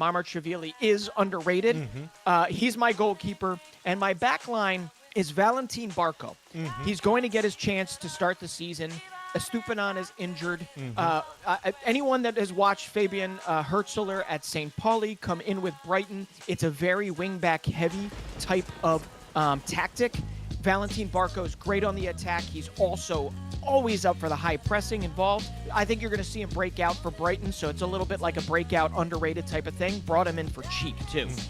Marmarashvili is underrated. He's my goalkeeper. And my back line is Valentín Barco. He's going to get his chance to start the season. Estupinon is injured. Anyone that has watched Fabian Hertzler at St. Pauli come in with Brighton, it's a very wing-back-heavy type of tactic. Valentín Barco is great on the attack. He's also always up for the high pressing involved. I think you're going to see him break out for Brighton, so it's a little bit like a breakout, underrated type of thing. Brought him in for cheap, too.